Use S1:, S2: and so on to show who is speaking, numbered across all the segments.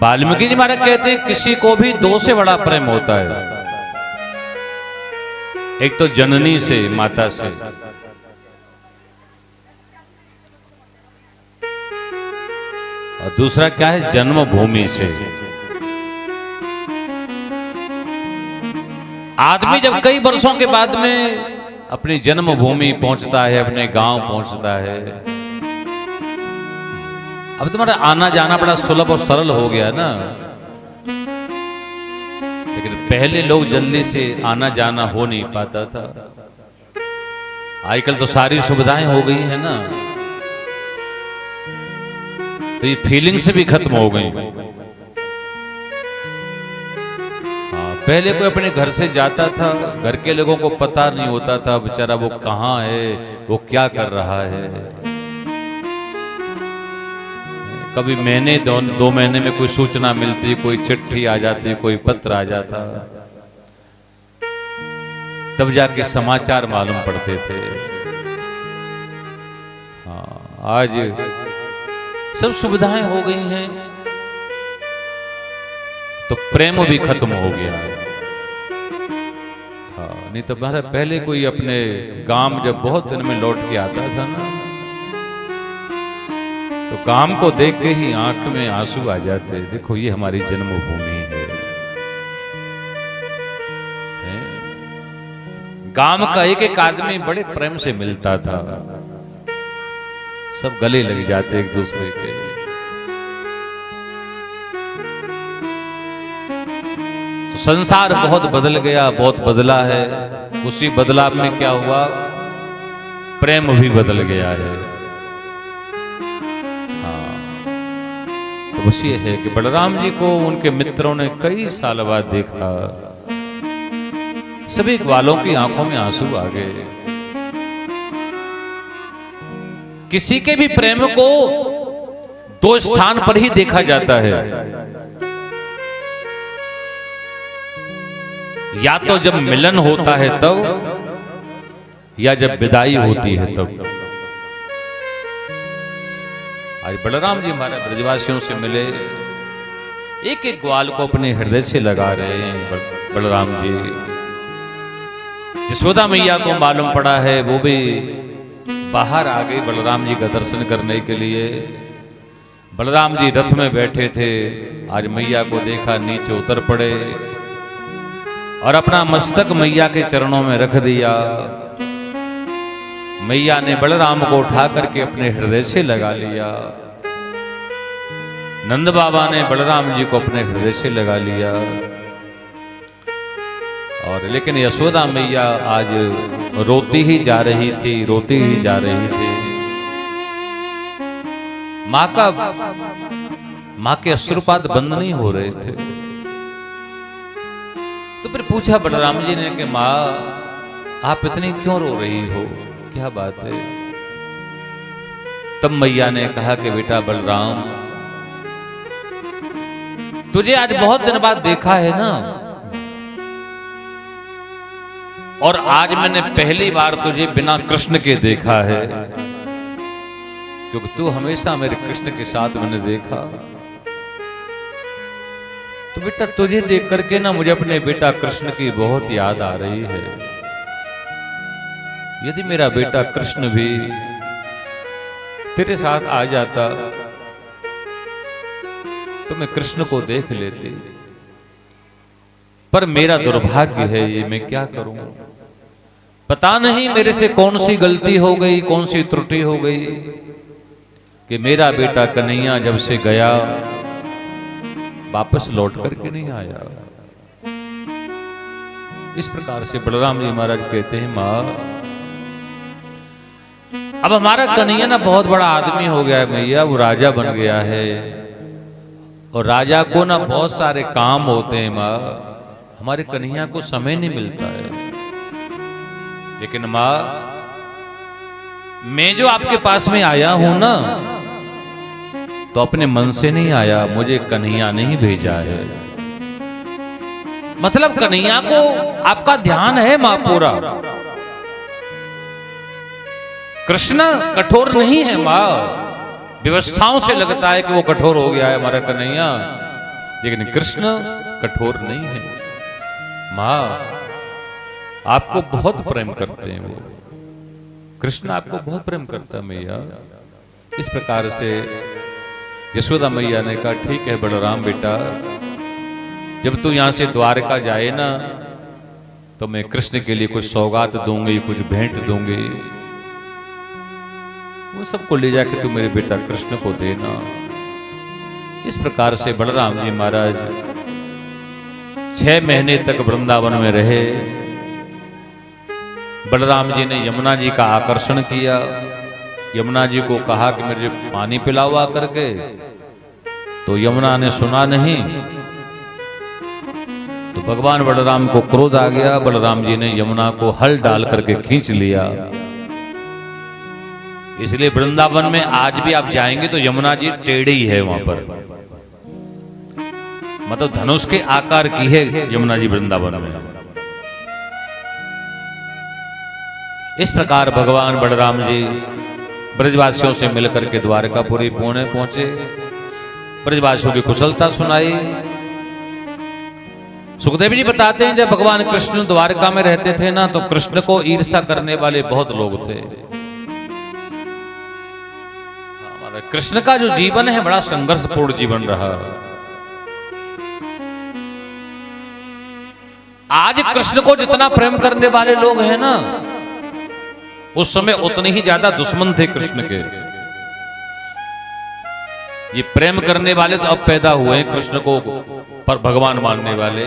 S1: वाल्मीकि जी महाराज कहते हैं किसी को भी दो से बड़ा प्रेम होता है, एक तो जननी से, माता से, और दूसरा क्या है, जन्मभूमि से। आदमी जब कई वर्षों के बाद में अपनी जन्मभूमि पहुंचता है, अपने गांव पहुंचता है, अब तुम्हारा आना जाना बड़ा सुलभ और सरल हो गया ना, लेकिन पहले लोग जल्दी से आना जाना हो नहीं पाता था। आजकल तो सारी सुविधाएं हो गई है ना, तो ये फीलिंग से भी खत्म हो गई। हाँ, पहले कोई अपने घर से जाता था, घर के लोगों को पता नहीं होता था बेचारा वो कहाँ है, वो क्या कर रहा है। कभी महीने दो महीने में कोई सूचना मिलती, कोई चिट्ठी आ जाती, कोई पत्र आ जाता, तब जाके समाचार मालूम पड़ते थे। हाँ, आज सब सुविधाएं हो गई हैं तो प्रेम भी खत्म हो गया है। हाँ, नहीं तो पहले कोई अपने गांव जब बहुत दिन में लौट के आता था ना, तो गांव को देख के ही आंख में आंसू आ जाते, देखो ये हमारी जन्मभूमि है। गांव का एक एक आदमी बड़े प्रेम से मिलता था, सब गले लग जाते एक दूसरे के। तो संसार बहुत बदल गया, बहुत बदला है। उसी बदलाव में क्या हुआ, प्रेम भी बदल गया है। तो बस ये है कि बलराम जी को उनके मित्रों ने कई साल बाद देखा, सभी ग्वालों की आंखों में आंसू आ गए। किसी के भी प्रेम को दो स्थान पर ही देखा जाता है, या तो जब मिलन होता है तब, या जब विदाई होती है तब। आज बलराम जी हमारे ब्रजवासियों से मिले, एक एक ग्वाल को अपने हृदय से लगा रहे हैं बलराम जी। यशोदा मैया को मालूम पड़ा है, वो भी बाहर आ गई बलराम जी का दर्शन करने के लिए। बलराम जी रथ में बैठे थे, आज मैया को देखा, नीचे उतर पड़े और अपना मस्तक मैया के चरणों में रख दिया। मैया ने बलराम को उठा करके अपने हृदय से लगा लिया। नंद बाबा ने बलराम जी को अपने हृदय से लगा लिया। और लेकिन यशोदा मैया आज रोती ही जा रही थी, रोती ही जा रही थी। माँ के अश्रुपात बंद नहीं हो रहे थे। तो फिर पूछा बलराम जी ने कि माँ आप इतनी क्यों रो रही हो, क्या बात है। तब मैया ने कहा कि बेटा बलराम, तुझे आज बहुत दिन बाद देखा है ना, और आज मैंने पहली बार तुझे बिना कृष्ण के देखा है, क्योंकि तू हमेशा मेरे कृष्ण के साथ मैंने देखा। तो बेटा तुझे देख करके ना मुझे अपने बेटा कृष्ण की बहुत याद आ रही है। यदि मेरा बेटा कृष्ण भी तेरे साथ आ जाता तो मैं कृष्ण को देख लेती, पर मेरा दुर्भाग्य है, ये मैं क्या करूं। पता नहीं मेरे से कौन सी गलती हो गई, कौन सी त्रुटि हो गई कि मेरा बेटा कन्हैया जब से गया वापस लौट करके नहीं आया। इस प्रकार से बलराम जी महाराज कहते हैं, माँ अब हमारा कन्हैया ना बहुत बड़ा आदमी हो गया है मैया, वो राजा बन गया है, और राजा को ना बहुत सारे काम होते हैं माँ, हमारे कन्हैया को समय नहीं मिलता है। लेकिन माँ मैं जो आपके पास में आया हूं ना, तो अपने मन से नहीं आया, मुझे कन्हैया नहीं भेजा है। मतलब कन्हैया को आपका ध्यान है मां पूरा। कृष्ण कठोर नहीं है मां, व्यवस्थाओं से लगता है कि वो कठोर हो गया है हमारा कन्हैया, लेकिन कृष्ण कठोर नहीं है। माँ आपको बहुत प्रेम करते हैं, वो कृष्ण आपको बहुत प्रेम करता है मैया। इस प्रकार से यशोदा मैया ने कहा ठीक है बलराम बेटा, जब तू यहां से द्वारका जाए ना तो मैं कृष्ण के लिए कुछ सौगात दूंगी, कुछ भेंट दूंगी, वो सबको ले जाके तू मेरे बेटा कृष्ण को देना। इस प्रकार से बलराम जी महाराज 6 महीने तक वृंदावन में रहे। बलराम जी ने यमुना जी का आकर्षण किया, यमुना जी को कहा कि मुझे पानी पिलाओ आकर के, तो यमुना ने सुना नहीं। तो भगवान बलराम को क्रोध आ गया, बलराम जी ने यमुना को हल डाल करके खींच लिया। इसलिए वृंदावन में आज भी आप जाएंगे तो यमुना जी टेढ़ी है वहां पर, मतलब धनुष के आकार की है यमुना जी वृंदावन में। इस प्रकार भगवान बलराम जी ब्रजवासियों से मिलकर के द्वारकापुरी पुणे पहुंचे, ब्रजवासियों की कुशलता सुनाई। सुखदेव जी बताते हैं जब भगवान कृष्ण द्वारका में रहते थे ना तो कृष्ण को ईर्ष्या करने वाले बहुत लोग थे। हमारा कृष्ण का जो जीवन है बड़ा संघर्षपूर्ण जीवन रहा। आज कृष्ण को जितना प्रेम करने वाले लोग हैं ना, उस समय उतने ही ज्यादा दुश्मन थे कृष्ण के। ये प्रेम करने वाले तो अब पैदा हुए हैं कृष्ण को पर भगवान मानने वाले,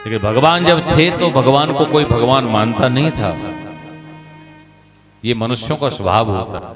S1: लेकिन भगवान जब थे तो भगवान को कोई भगवान मानता नहीं था। ये मनुष्यों का स्वभाव होता है।